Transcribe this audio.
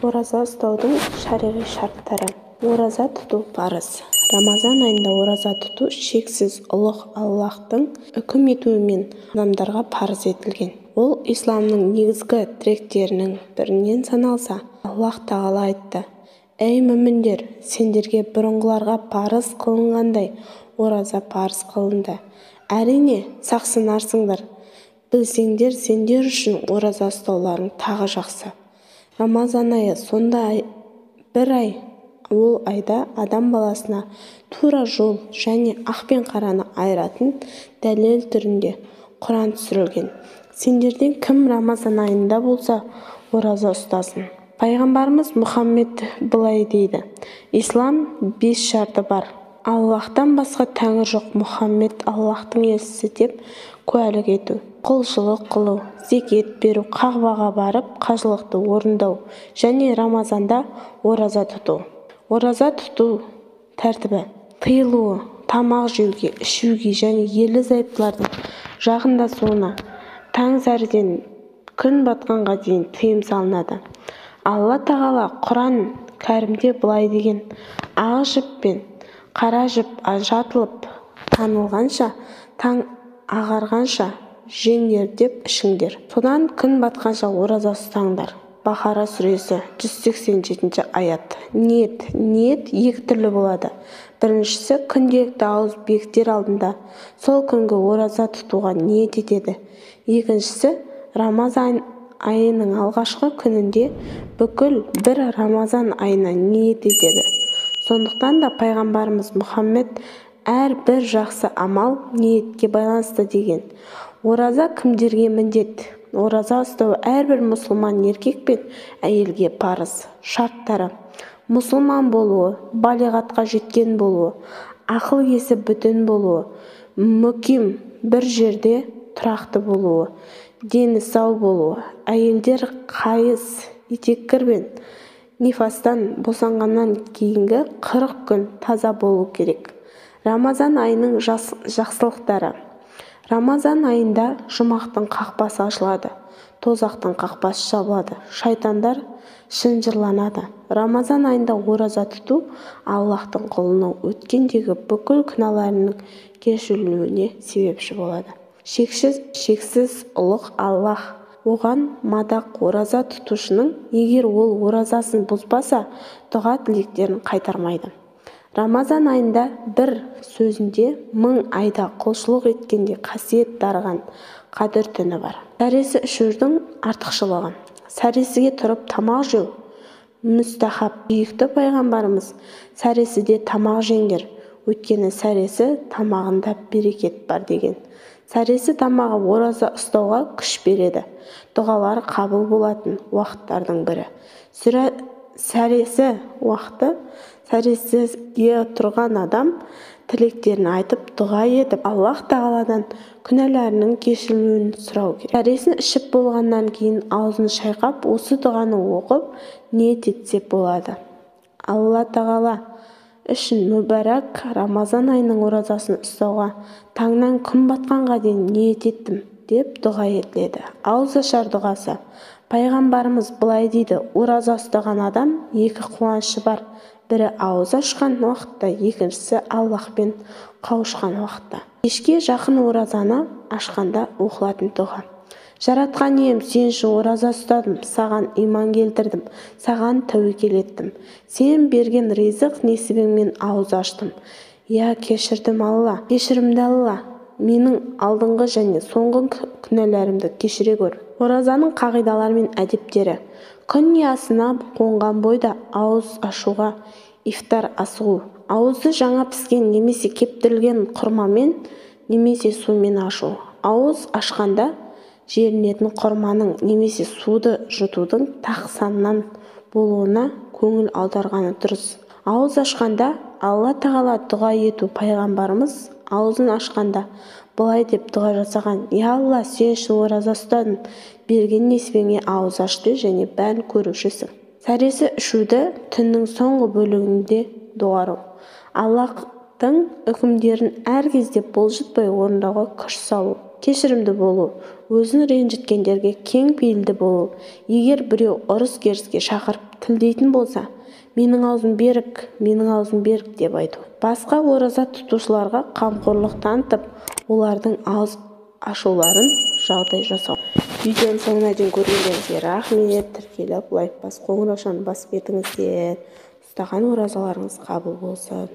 Ораза ұстаудың шариғи шарттары. Ораза тұту парыз. Рамазан айында ораза тұту шексіз ұлық Аллахтың үкім етуімен адамдарға парыз етілген. Ол исламның негізгі тіректерінің бірінен саналса, Аллах тағала айтты: «Ей мүміндер, сендерге бұрынғыларға парыз қылынғандай ораза парыз қылынды. Әрине, сақсынарсыңдар. Білсеңдер, сендер үшін ораза ұстауларың тағы жақсы». Рамазан айы сонда бір ай. Ол айда адам баласына тура жол және ақ пен қараны айыратын дәлел түрінде Құран түсірілген. Сендерден кім Рамазан айында болса, ораза ұстасын. Пайғамбарымыз Мұхаммед былай дейді: ислам 5 шарты бар. Аллахтан басқа тәңір жоқ, Мұхаммед Аллахтың елшісі деп куәлік ету, құлшылық қылу, зекет беру, қағбаға барып қажылықты орындау және Рамазанда ораза тұту. Ораза тұту тәртібі: тыйылуы, тамақ жеуге, ішуге және ерлі-зайыптылардың жақындасуына таң сәріден күн батқанға дейін тыйым салынады. Алла тағала Құран кәрімде былай деген: ақ жіп пен қара жіп ажыратылып танылғанша, таң ағарғанша жеңдер деп ішіңдер. Содан күн батқанша ораза ұстаңдар. Бақара сүресі 187 аят. Ниет екі түрлі болады. Біріншісі, күнделікті ауыз бекітер алдында сол күнгі ораза тұтуға ниет етеді. Екіншісі, Рамазан айының алғашқы күнінде бүкіл бір Рамазан айына ниет етеді. Сондықтан да пайғамбарымыз Мұхаммед әр бір жақсы амал ниетке байланысты деген. Ораза кімдерге міндет? Ораза ұстау әрбір мұсылман еркек пен әйелге парыз. Шарттары: мұсылман болуы, балиғатқа жеткен болуы, ақыл есі бүтін болуы, мұқим бір жерде тұрақты болуы, дені сау болуы, әйелдер қайыз, етеккір мен нифастан босанғаннан кейінгі 40 күн таза болу керек. Рамазан айының жақсылықтары. Рамазан айында жұмақтың қақпасы ашылады, тозақтың қақпасы жабылады, шайтандар шынжырланады. Рамазан айында ораза тұту Аллахтың құлының өткендегі бүкіл күнәларының кешірілуіне себепші болады. Шексіз ұлық Аллах. Оған мадақ ораза тұтушының, егер ол оразасын бұзбаса, дұға тілектерін қайтармайды. Рамазан айында бір сөзінде 1000 айда құлшылық еткенде қасиет дарыған қадір түні бар. Сәресі ішудің артықшылығы. Сәресіге тұрып тамақ жеу мүстахаб. Биікті пайғамбарымыз: сәресіде тамақ жеңдер, өйткені сәресі тамағында берекет бар деген. Сәресі тамағы ораза ұстауға күш береді. Дұғалар қабыл болатын уақыттардың бірі. Сәресі уақыты. Сәресіге тұрған адам тілектерін айтып, дұға етіп, Аллах тағаладан күнәларының кешірілуін сұрау керек. Сәресін ішіп болғаннан кейін аузын шайқап, осы дұғаны оқып, ниет етсе болады: Алла тағала үшін мүбәрак Рамазан айының оразасын ұстауға таңнан күн батқанға дейін ниет еттім деп дұға етіледі. Ауызашар дұғасы. Пайғамбарымыз былай дейді: ораза ұстаған адам екі қуанышы бар. Бірі ауыз ашқан уақытта, екіншісі Аллахпен қауышқан уақытта. Кешке жақын оразаны ашқанда оқылатын дұға: жаратқан ием, сен үшін ораза ұстадым, саған иман келтірдім, саған тәуекел еттім. Сен берген ризық несібіңмен ауыз аштым. Я кешірдім Алла, кешірімді Алла, менің алдыңғы және соңғы күнәларымды кешіре көр. Оразаның қағидалары мен әдептері. Күн ясына қонған бойда ауыз ашуға ифтар асығу. Ауызды жаңа піскен немесе кептірілген құрмамен немесе сумен ашу. Ауыз ашқанда жерінетін құрманың немесе суды жұтудың тақсаннан болуына көңіл аударғаны дұрыс. Ауыз ашқанда Алла тағала дұға ету. Пайғамбарымыз аузын ашқанда былай деп дұға жасаған: Я Алла, сен үшін ораза ұстадым, берген несібеңе ауыз ашты және бәрін көрушісің. Сәресі ішуді түннің соңғы бөлігінде доғару. Аллахтың үкімдерін әр кезде бұлжытпай орындауға күш салу. Кешірімді болу, өзін ренжіткендерге кең пейілді болу. Егер біреу ұрыс керіске шақырып тілдейтін болса, менің аузым берік, менің аузым берік деп айту. Басқа ораза тұтушыларға қамқорлық танытып, олардың ауыз ашуларын жағдай жасау. Видеоның соңына дейін көргендеріңізге рахмет. Тіркеліп, лайк басып, қоңыраушаны басып кетіңіздер. Ұстаған оразаларыңыз қабыл болсын.